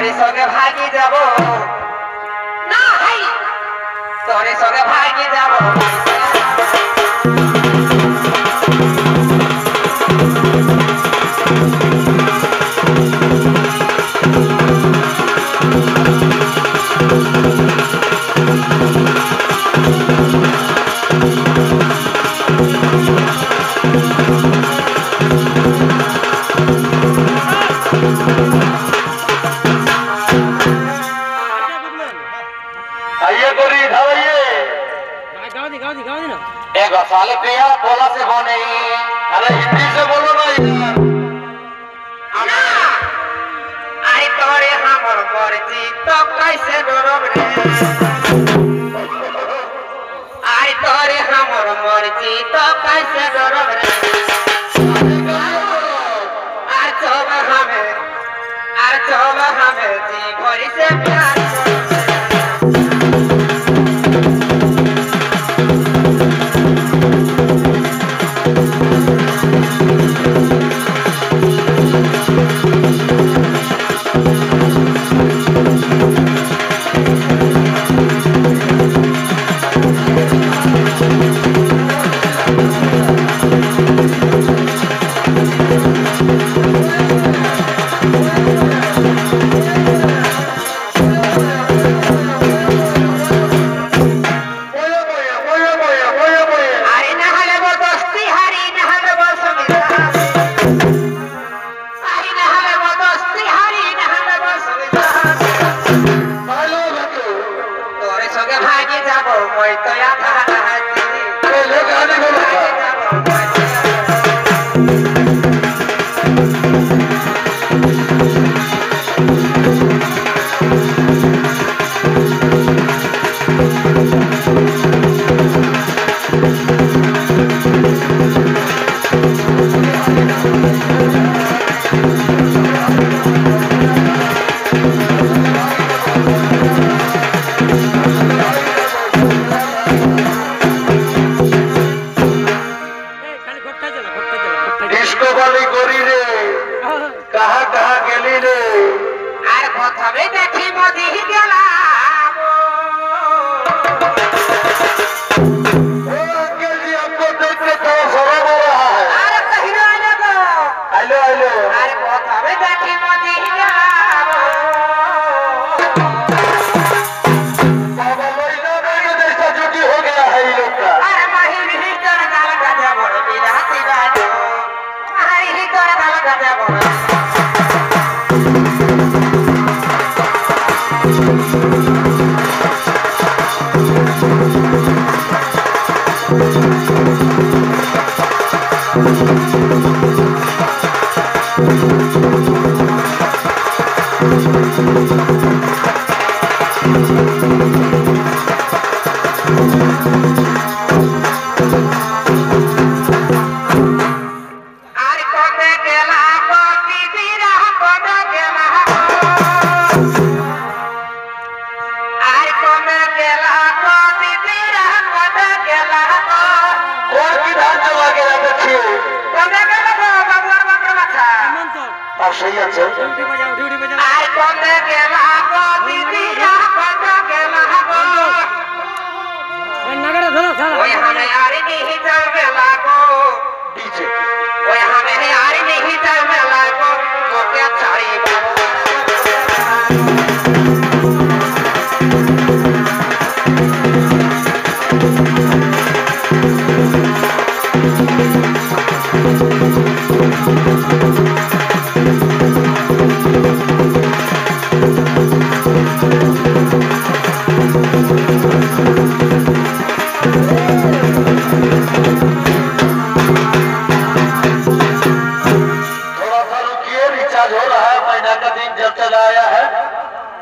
তোরে সঙ্গে ভাগি যাব না হাই তোরে সঙ্গে ভাগি যাব एक साल पिया बोला से बने अरे हिंदी से बोलो ना आई तोरे हमर मर्जी तो कैसे डरब रे आई तोरे हमर मर्जी तो कैसे डरब रे आर जब हमें जी भरी से प्यार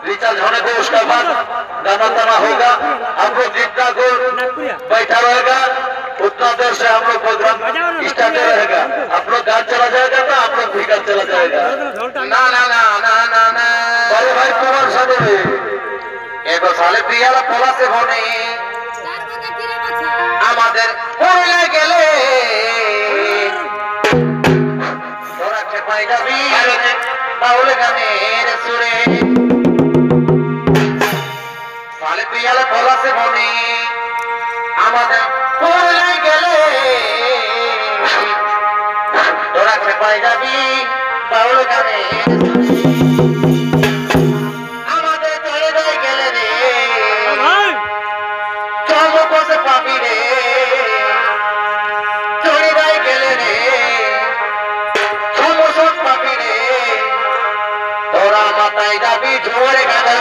रिचार्ज होने को उसका बाद गाना ताना होगा। हम लोग जितना को बैठा रहेगा उतना देर से हम लोग प्रोग्राम स्टार्ट रहेगा। आप लोग गान चला जाएगा तो आप लोग भी गान चला जाएगा। ना ना ना ना ना ना बड़े भाई कुमार साहब एक साले प्रियाला पोला से होने আমাদের পড়লে গেলে তোরা খেপাই যাবি বাউল গানের সুরে। আছে মনে আমাদের পড়ে গেলে তোরা খেপায় যাবি বাউল গানে আমাদের চলে যায় গেলে রে চল বসে পাবি রে চলে যায় গেলে রে সমসন পাবি রে তোরা মাথায় যাবি ঝোরে গানে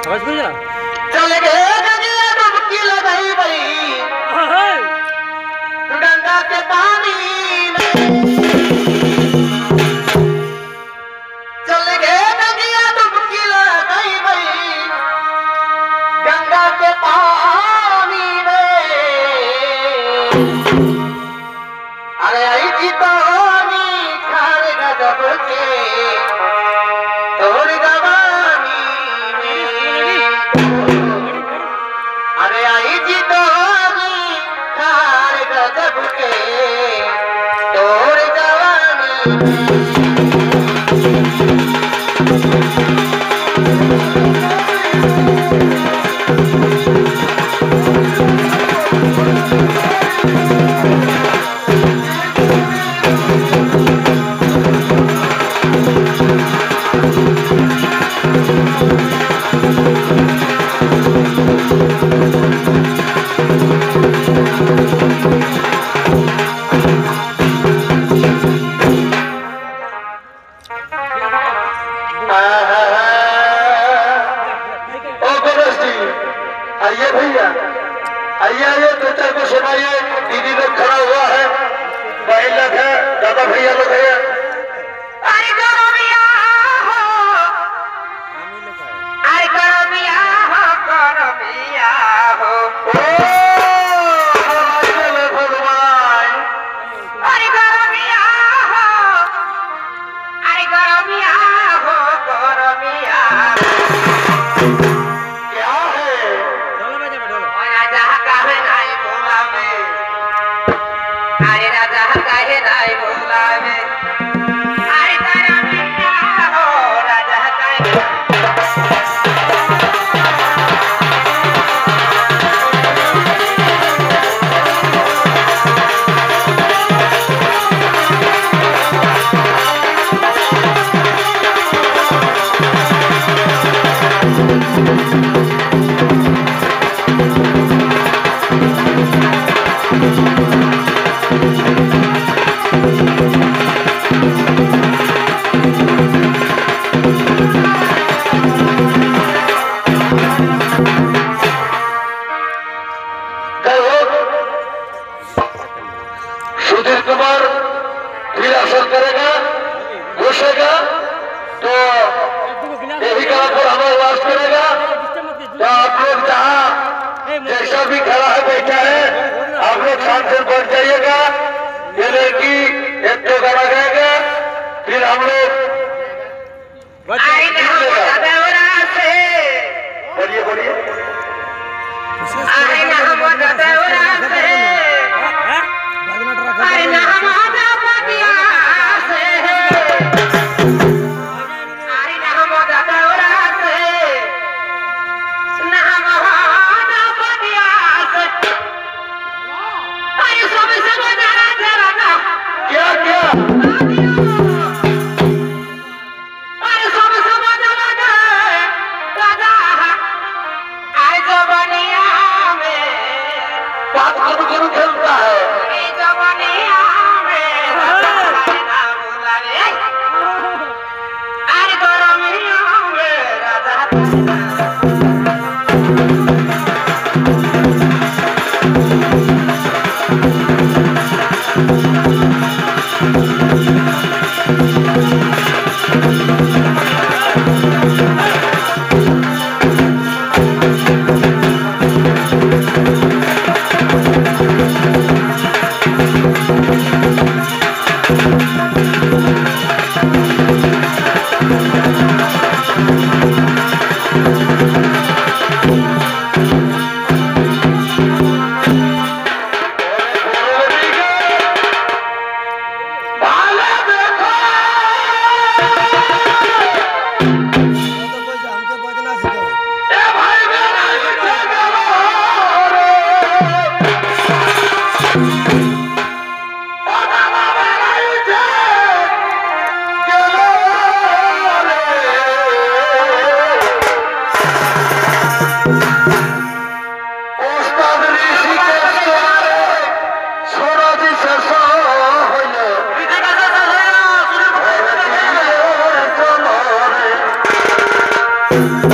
चले गए डुबकी लगाई भाई गंगा के पानी में चले गए डुबकी लगाई भाई गंगा के पानी में अरे आई थी पानी खारे गजब के तोरी आइए भैया आइए आइए दो चार को सुनाइए दीदी लोग खड़ा हुआ है बहन लोग है दादा भैया लोग है अरे गरमिया हो अरे गरमिया हो गरमिया हो भगवान अरे गरमिया हो अरे गरमिया हो गरमिया करेगा घुसेगा तो यही कहा पर हमारे वास करेगा तो आप लोग जहाँ जैसा भी खड़ा है बैठा है आप लोग शांत से बैठ जाइएगा ये लड़की एक तो गाना गाएगा फिर हम लोग बोलिए बोलिए बात करो खेलता है Thank you.